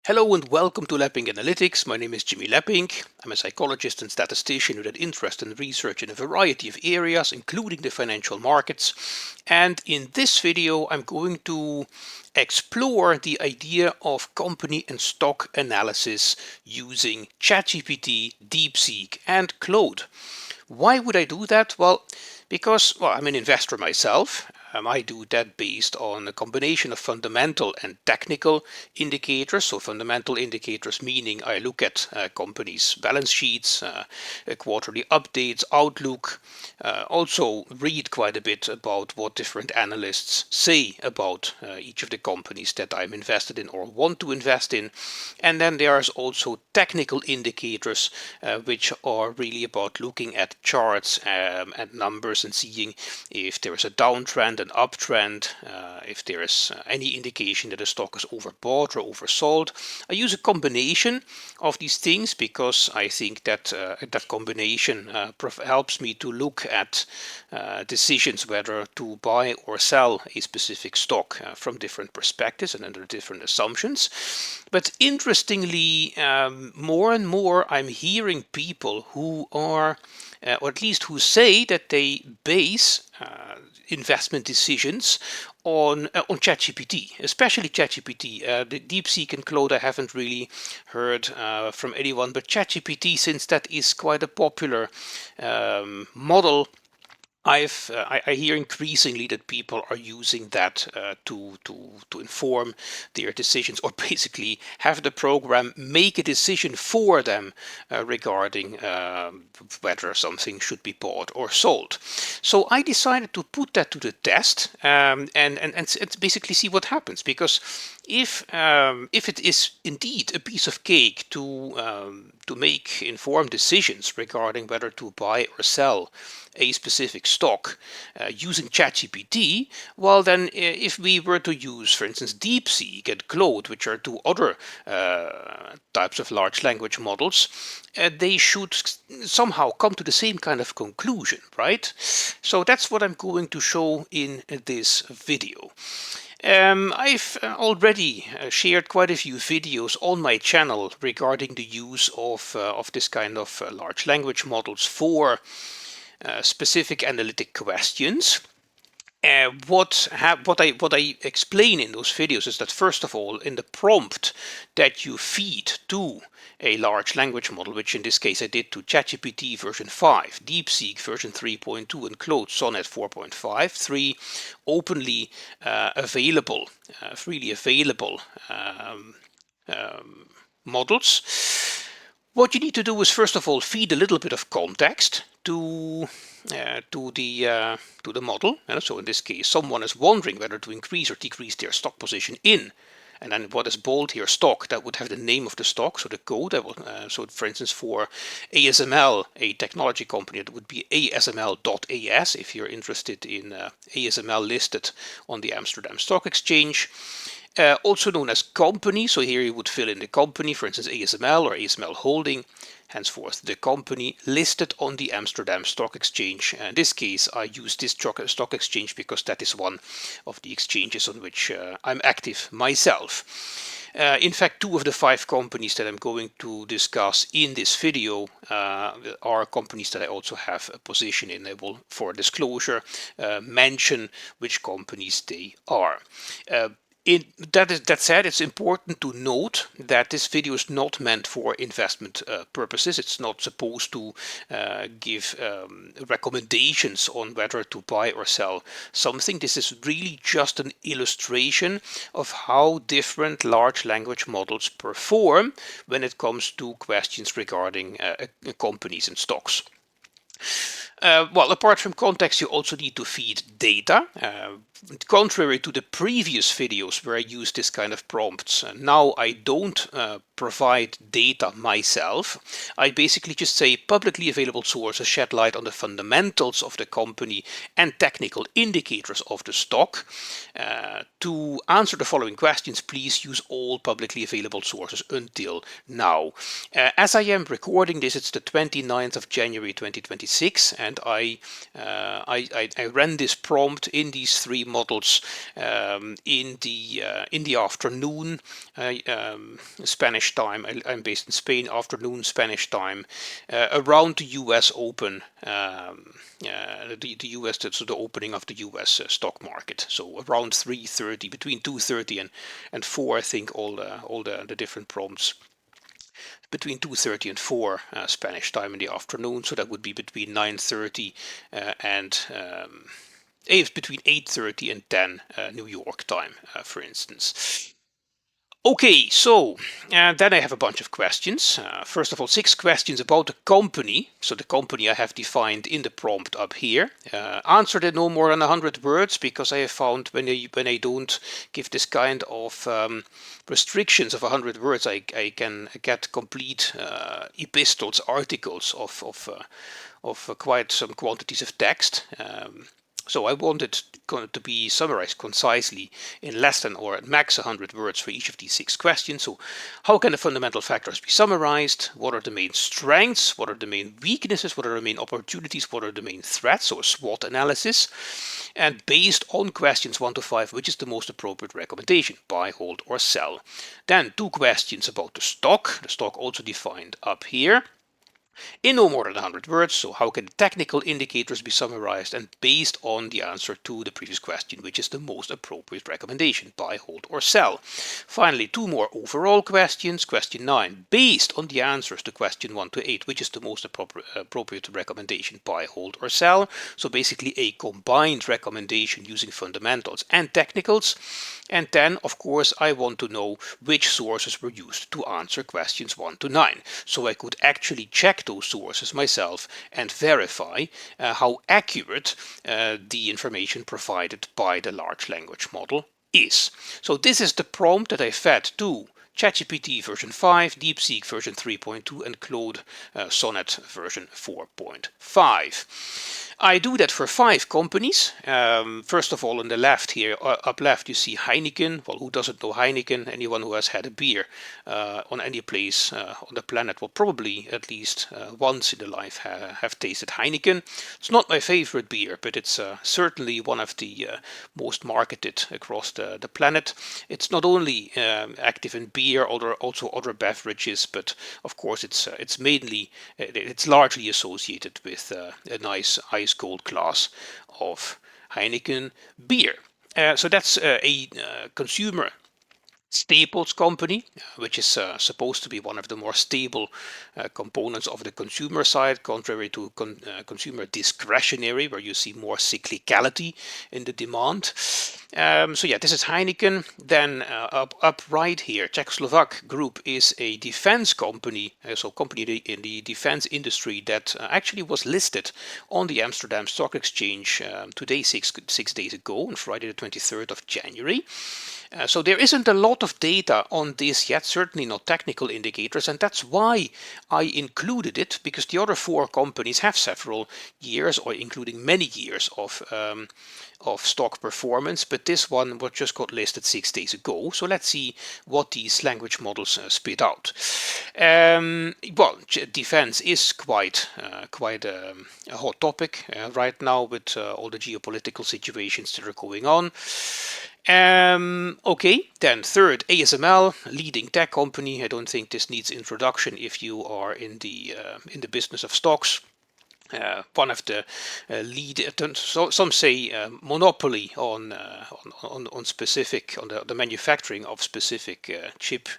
Hello and welcome to Lapping Analytics. My name is Jimmy Lapping. I'm a psychologist and statistician with an interest in research in a variety of areas, including the financial markets. And in this video, I'm going to explore the idea of company and stock analysis using ChatGPT, DeepSeek, and Claude. Why would I do that? Well, because I'm an investor myself. I do that based on a combination of fundamental and technical indicators. So fundamental indicators meaning I look at companies' balance sheets, quarterly updates, outlook, also read quite a bit about what different analysts say about each of the companies that I'm invested in or want to invest in. And then there's also technical indicators which are really about looking at charts and numbers and seeing if there is a downtrend, an uptrend, if there is any indication that a stock is overbought or oversold. I use a combination of these things because I think that that combination helps me to look at decisions whether to buy or sell a specific stock from different perspectives and under different assumptions. But interestingly, more and more I'm hearing people who are or at least who say that they base investment decisions on ChatGPT, especially ChatGPT. The DeepSeek and Claude I haven't really heard from anyone, but ChatGPT, since that is quite a popular model, I hear increasingly that people are using that to inform their decisions, or basically have the program make a decision for them regarding whether something should be bought or sold. So I decided to put that to the test and basically see what happens, because if it is indeed a piece of cake to make informed decisions regarding whether to buy or sell a specific stock using ChatGPT, well then if we were to use, for instance, DeepSeek and Claude, which are two other types of large language models, they should somehow come to the same kind of conclusion, right? So that's what I'm going to show in this video. I've already shared quite a few videos on my channel regarding the use of this kind of large language models for specific analytic questions. What I explain in those videos is that, first of all, in the prompt that you feed to a large language model, which in this case I did to ChatGPT version 5, DeepSeek version 3.2, and Claude Sonnet 4.5, three openly available, freely available models. What you need to do is, first of all, feed a little bit of context to the model. So in this case, someone is wondering whether to increase or decrease their stock position in, and then what is bold here, stock, that would have the name of the stock, so the code. That will, so for instance, for ASML, a technology company, it would be ASML.as if you're interested in ASML listed on the Amsterdam Stock Exchange. Also known as company, so here you would fill in the company, for instance ASML or ASML Holding, henceforth the company listed on the Amsterdam Stock Exchange. In this case I use this stock exchange because that is one of the exchanges on which I'm active myself. In fact, two of the 5 companies that I'm going to discuss in this video are companies that I also have a position in. I will, for disclosure, mention which companies they are. That said, it's important to note that this video is not meant for investment purposes. It's not supposed to give recommendations on whether to buy or sell something. This is really just an illustration of how different large language models perform when it comes to questions regarding companies and stocks. Well, apart from context, you also need to feed data. Contrary to the previous videos where I used this kind of prompts, now I don't provide data myself. I basically just say publicly available sources shed light on the fundamentals of the company and technical indicators of the stock. To answer the following questions, please use all publicly available sources until now. As I am recording this, it's the 29th of January 2026, and I ran this prompt in these 3 models in the afternoon Spanish time. I'm based in Spain. Afternoon Spanish time, around the U.S. Open. The U.S. So the opening of the U.S. Stock market. So around 3:30, between 2:30 and 4, I think all the different prompts. Between 2:30 and 4 Spanish time in the afternoon. So that would be between 9:30 and it's between 8:30 and 10 New York time, for instance. Okay, so then I have a bunch of questions. First of all, 6 questions about the company. So the company I have defined in the prompt up here. Answered in no more than 100 words, because I have found when I don't give this kind of restrictions of 100 words, I can get complete epistles, articles of quite some quantities of text. So I want it to be summarized concisely in less than or at max 100 words for each of these 6 questions. So how can the fundamental factors be summarized? What are the main strengths? What are the main weaknesses? What are the main opportunities? What are the main threats? So a SWOT analysis. And based on questions 1 to 5, which is the most appropriate recommendation? Buy, hold, or sell. Then 2 questions about the stock also defined up here. In no more than 100 words, so how can the technical indicators be summarized, and based on the answer to the previous question, which is the most appropriate recommendation, buy, hold, or sell. Finally, 2 more overall questions. Question 9, based on the answers to question 1 to 8, which is the most appropriate recommendation, buy, hold, or sell. So basically a combined recommendation using fundamentals and technicals. And then, of course, I want to know which sources were used to answer questions 1 to 9. So I could actually check those sources myself and verify how accurate the information provided by the large language model is. So this is the prompt that I fed to ChatGPT version 5, DeepSeek version 3.2, and Claude Sonnet version 4.5. I do that for 5 companies. First of all, on the left here, up left, you see Heineken. Well, who doesn't know Heineken? Anyone who has had a beer on any place on the planet will probably at least once in their life have tasted Heineken. It's not my favorite beer, but it's certainly one of the most marketed across the planet. It's not only active in beer, also other beverages, but of course it's mainly it's largely associated with a nice ice cold glass of Heineken beer. So that's a consumer staples company, which is supposed to be one of the more stable components of the consumer side, contrary to consumer discretionary, where you see more cyclicality in the demand. So yeah, this is Heineken. Then up right here, Czechoslovak Group is a defense company, so company in the defense industry that actually was listed on the Amsterdam Stock Exchange today, six days ago, on Friday the 23rd of January. So there isn't a lot of data on this yet, certainly not technical indicators, and that's why I included it, because the other 4 companies have several years, or including many years of stock performance, but this one was just got listed 6 days ago. So let's see what these language models spit out. Well, defense is quite a hot topic right now with all the geopolitical situations that are going on. Okay, then third, ASML, leading tech company. I don't think this needs introduction if you are in the business of stocks. One of the lead, some say monopoly on the manufacturing of specific chip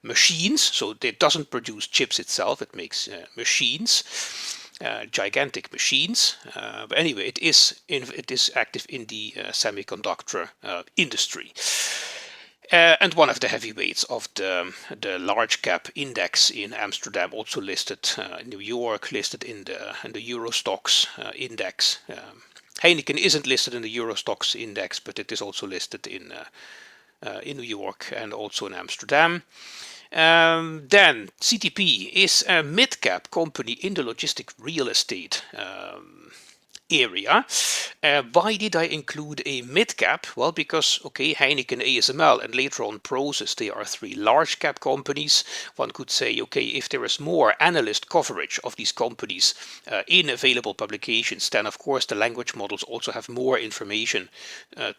machines. So it doesn't produce chips itself; it makes machines. Gigantic machines, but anyway, it is active in the semiconductor industry, and one of the heavyweights of the large cap index in Amsterdam, also listed in New York, listed in the Euro Stocks index. Heineken isn't listed in the Euro Stocks index, but it is also listed in New York and also in Amsterdam. Then CTP is a mid-cap company in the logistic real estate area. Why did I include a mid-cap? Well, because, okay, Heineken, ASML, and later on Prosus, they are three large cap companies. One could say, okay, if there is more analyst coverage of these companies in available publications, then of course the language models also have more information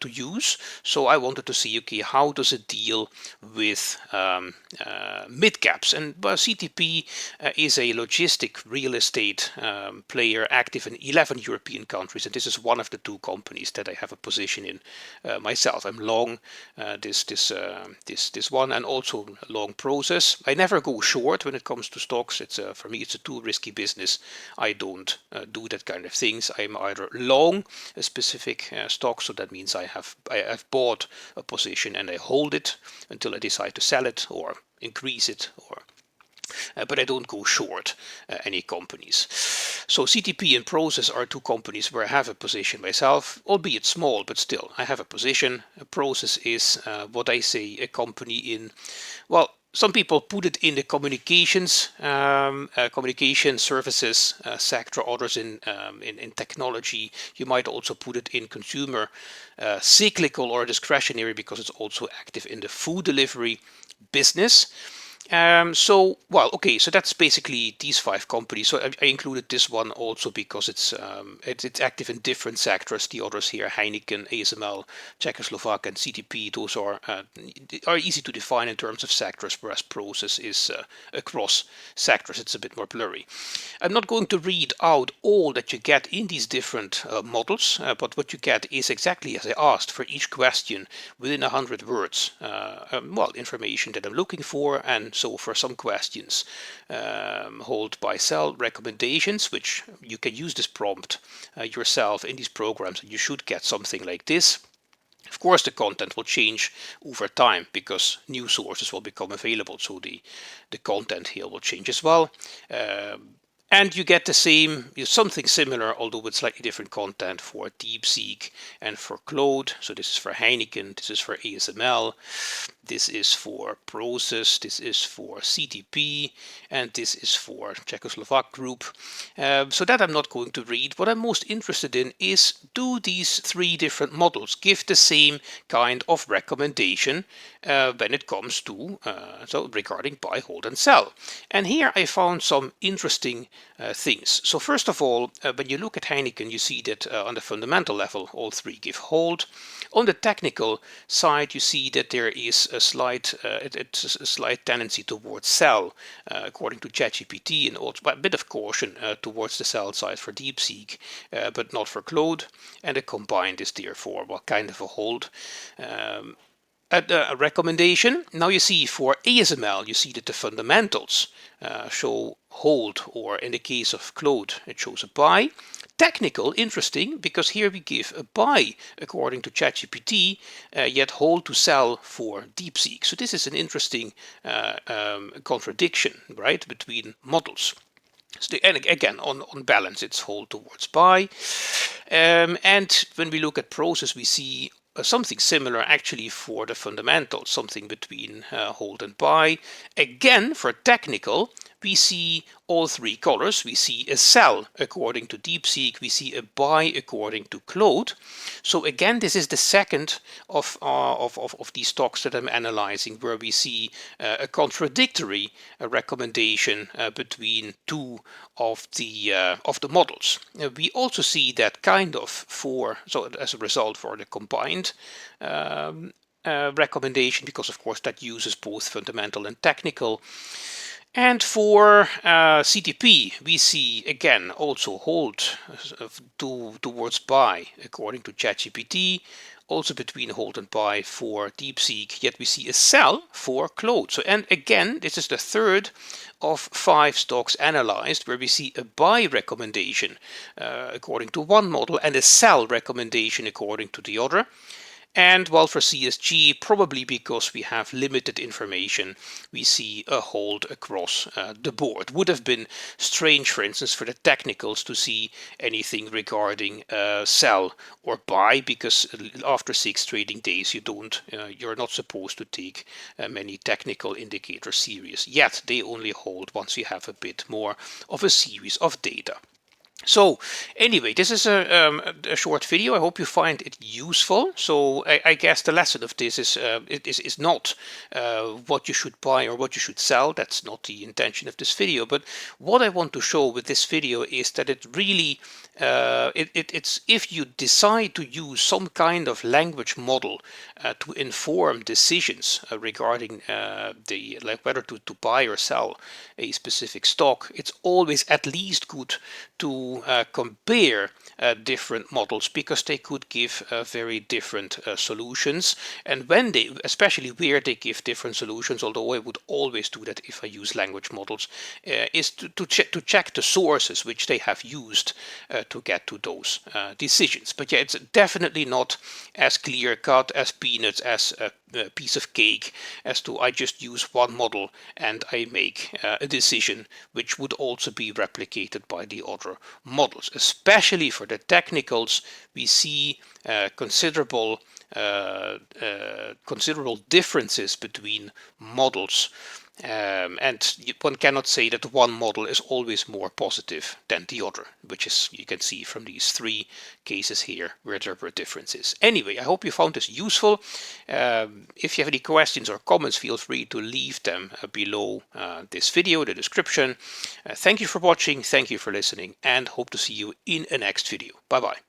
to use. So I wanted to see, okay, how does it deal with mid-caps? And CTP is a logistic real estate player active in 11 European countries, and this is one of the two companies that I have a position in myself. I'm long this one, and also long Prosus. I never go short when it comes to stocks. It's for me it's a too risky business. I don't do that kind of things. I'm either long a specific stock, so that means I've bought a position and I hold it until I decide to sell it or increase it, or but I don't go short any companies. So CTP and Prosus are two companies where I have a position myself, albeit small, but still I have a position. Prosus is what I say a company in, well, some people put it in the communications, communication services sector, others in technology. You might also put it in consumer, cyclical or discretionary, because it's also active in the food delivery business. Well, okay, so that's basically these five companies. So I included this one also because it's active in different sectors. The others here, Heineken, ASML, Czechoslovak, and CTP, those are easy to define in terms of sectors, whereas Prosus is across sectors. It's a bit more blurry. I'm not going to read out all that you get in these different models, but what you get is exactly as I asked for each question within 100 words. Well, information that I'm looking for, and so for some questions, hold, buy, sell recommendations, which you can use this prompt yourself in these programs, and you should get something like this. Of course, the content will change over time because new sources will become available, so the content here will change as well. And you get the same, something similar, although with slightly different content for DeepSeek and for Claude. So this is for Heineken, this is for ASML, this is for Prosus, this is for CTP, and this is for Czechoslovak Group. So that I'm not going to read. What I'm most interested in is, do these three different models give the same kind of recommendation when it comes to, so regarding buy, hold, and sell? And here I found some interesting things. So first of all, when you look at Heineken, you see that on the fundamental level, all three give hold. On the technical side, you see that there is a slight tendency towards sell, according to ChatGPT, and also a bit of caution towards the sell side for DeepSeek, but not for Claude. And the combined is therefore, well, kind of a hold. A recommendation. Now you see for ASML, you see that the fundamentals show hold, or in the case of Claude, it shows a buy. Technical, interesting, because here we give a buy according to ChatGPT, yet hold to sell for DeepSeek. So this is an interesting contradiction, right, between models. So and again, on balance, it's hold towards buy. And when we look at Prosus, we see something similar actually for the fundamentals, something between hold and buy. Again, for technical, we see all three colors. We see a sell according to DeepSeek, we see a buy according to Claude. So again, this is the second of these stocks that I'm analyzing where we see a contradictory recommendation between two of the models. We also see that kind of so as a result for the combined recommendation, because of course that uses both fundamental and technical. And for CTP, we see again also hold towards buy according to ChatGPT, also between hold and buy for DeepSeek, yet we see a sell for Claude. So, and again, this is the third of 5 stocks analyzed where we see a buy recommendation according to one model and a sell recommendation according to the other. And while for CSG, probably because we have limited information, we see a hold across the board. Would have been strange, for instance, for the technicals to see anything regarding sell or buy, because after 6 trading days, you're not supposed to take many technical indicators serious. Yet they only hold once you have a bit more of a series of data. So anyway, this is a short video. I hope you find it useful. So I guess the lesson of this is is not what you should buy or what you should sell. That's not the intention of this video. But what I want to show with this video is that it really it's if you decide to use some kind of language model to inform decisions regarding the like whether to buy or sell a specific stock, it's always at least good to compare different models, because they could give very different solutions. And when they, especially where they give different solutions, although I would always do that if I use language models, is to check the sources which they have used to get to those decisions. But yeah, it's definitely not as clear cut as peanuts, as a piece of cake, as to I just use one model and I make a decision which would also be replicated by the other models. Especially for the technicals, we see considerable differences between models. And one cannot say that one model is always more positive than the other, which is, you can see from these three cases here where there were differences. Anyway, I hope you found this useful. If you have any questions or comments, feel free to leave them below this video, the description. Thank you for watching, thank you for listening, and hope to see you in a next video. Bye bye.